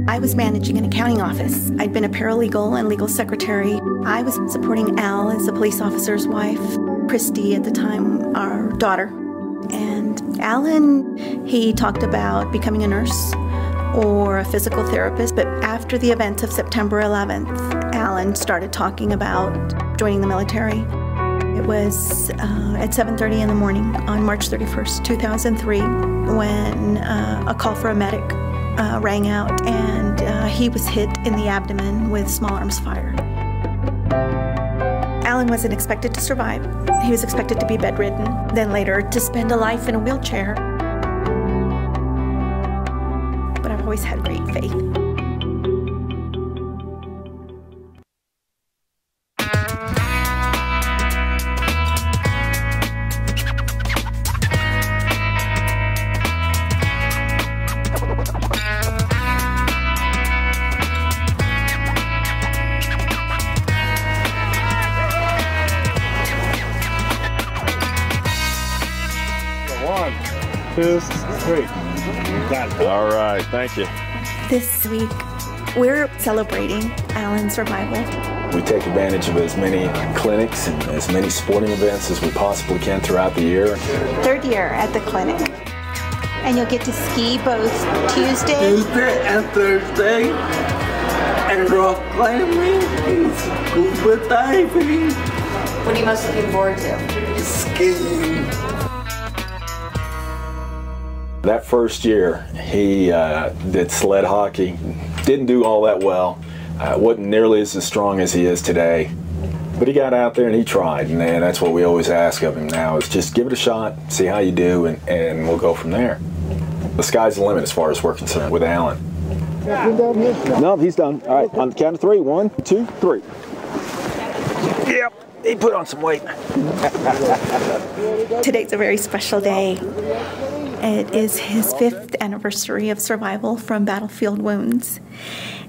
I was managing an accounting office. I'd been a paralegal and legal secretary. I was supporting Al as a police officer's wife, Christy at the time, our daughter. And Alan, he talked about becoming a nurse or a physical therapist, but after the events of September 11th, Alan started talking about joining the military. It was at 7:30 in the morning on March 31st, 2003, when a call for a medic rang out, and he was hit in the abdomen with small arms fire. Alan wasn't expected to survive. He was expected to be bedridden, then later to spend a life in a wheelchair. But I've always had great faith. Two, three. Got it. All right, thank you. This week, we're celebrating Alan's survival. We take advantage of as many clinics and as many sporting events as we possibly can throughout the year. Third year at the clinic. And you'll get to ski both Tuesday and Thursday, and rock climbing and scuba diving. What are you most looking forward to? Skiing. That first year, he did sled hockey. Didn't do all that well. Wasn't nearly as strong as he is today. But he got out there and he tried, and that's what we always ask of him now, is just give it a shot, see how you do, and we'll go from there. The sky's the limit as far as we're concerned with Alan. No, he's done. All right, on the count of three. 1, 2, 3. Yep, he put on some weight. Today's a very special day. It is his 5th anniversary of survival from battlefield wounds.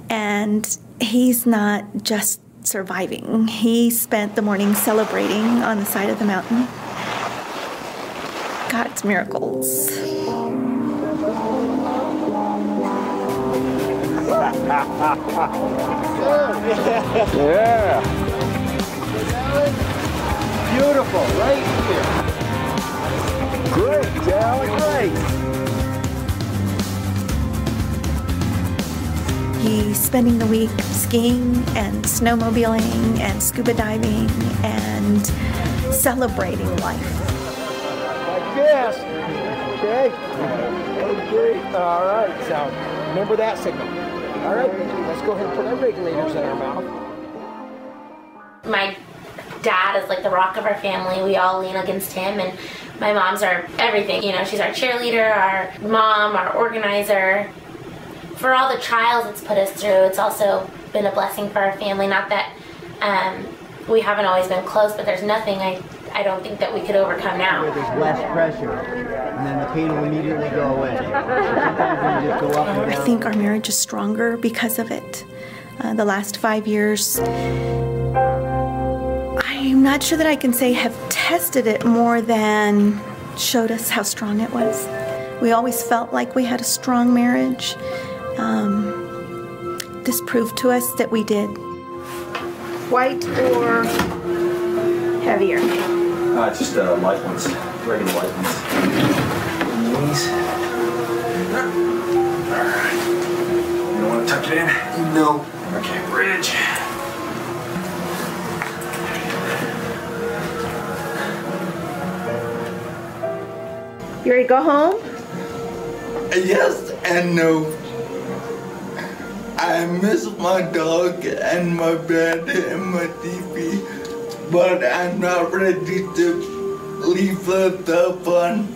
And he's not just surviving. He spent the morning celebrating on the side of the mountain God's miracles. Yeah. Beautiful, right here. Great, Alan, great. He's spending the week skiing and snowmobiling and scuba diving and celebrating life. Like this. Okay. Okay. All right. So remember that signal. All right. Let's go ahead and put our regulators in our mouth. My dad is like the rock of our family. We all lean against him, and my mom's our everything. You know, she's our cheerleader, our mom, our organizer. For all the trials it's put us through, it's also been a blessing for our family. Not that we haven't always been close, but there's nothing I don't think that we could overcome now. There's less pressure, and then the pain will immediately go away. Sometimes you just go up and down. I think our marriage is stronger because of it. The last 5 years, I'm not sure that I can say have tested it more than showed us how strong it was. We always felt like we had a strong marriage. This proved to us that we did. White or heavier? Just light ones, regular light ones. These. All right. You don't want to tuck it in? No. Okay, bridge. You ready to go home? Yes and no. I miss my dog and my bed and my TV, but I'm not ready to leave the fun.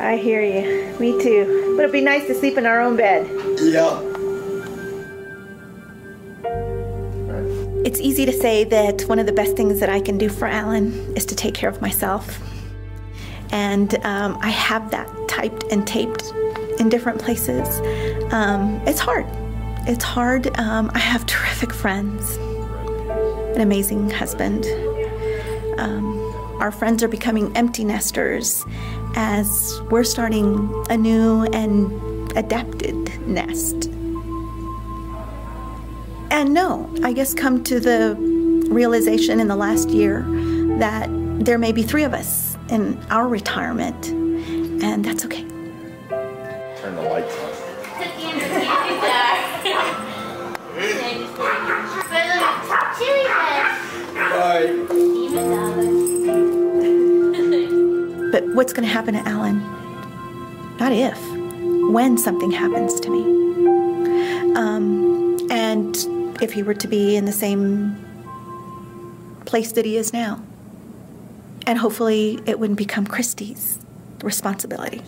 I hear you. Me too. But it'd be nice to sleep in our own bed. Yeah. It's easy to say that one of the best things that I can do for Alan is to take care of myself. And I have that typed and taped in different places. It's hard. It's hard. I have terrific friends, an amazing husband. Our friends are becoming empty nesters as we're starting a new and adapted nest. And no, I guess come to the realization in the last year that there may be 3 of us in our retirement, and that's okay. Turn the lights on. But what's going to happen to Alan? Not if, when something happens to me. And if he were to be in the same place that he is now. And hopefully it wouldn't become Christy's responsibility.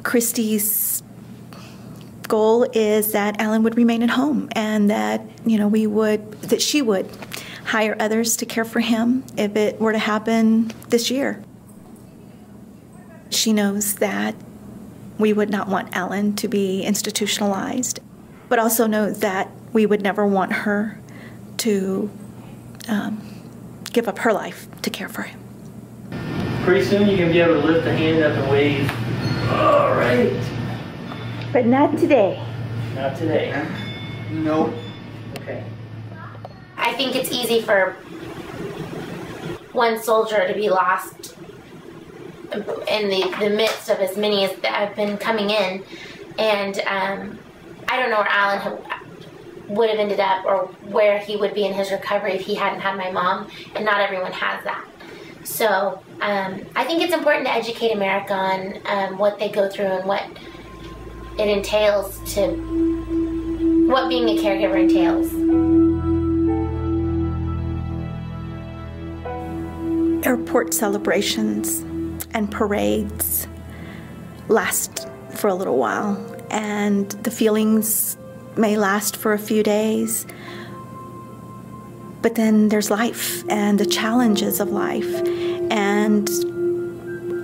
Christy's goal is that Alan would remain at home and that, that she would hire others to care for him if it were to happen this year. She knows that we would not want Alan to be institutionalized, but also knows that we would never want her to give up her life to care for him. Pretty soon you're going to be able to lift a hand up and wave. All right. But not today. Not today. Nope. Okay. I think it's easy for one soldier to be lost in the midst of as many as that have been coming in, and I don't know where Alan would have ended up or where he would be in his recovery if he hadn't had my mom, and not everyone has that. So I think it's important to educate America on what they go through and what it entails what being a caregiver entails. Airport celebrations and parades last for a little while, and the feelings may last for a few days, but then there's life and the challenges of life, and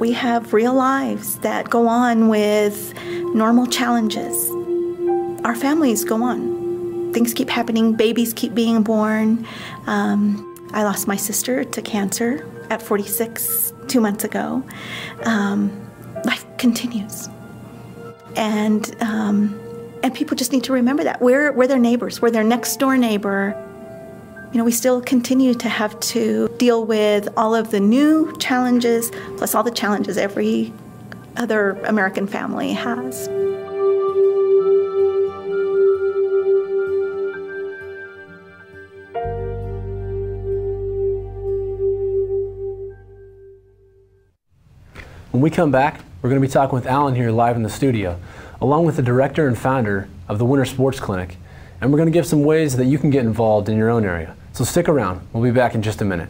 we have real lives that go on with normal challenges. Our families go on. Things keep happening, babies keep being born. I lost my sister to cancer at 46 2 months ago. Life continues. And people just need to remember that. We're their neighbors. We're their next door neighbor. We still continue to have to deal with all of the new challenges, plus all the challenges every other American family has. When we come back, we're going to be talking with Alan here live in the studio, along with the director and founder of the Winter Sports Clinic, and we're going to give some ways that you can get involved in your own area. So stick around. We'll be back in just a minute.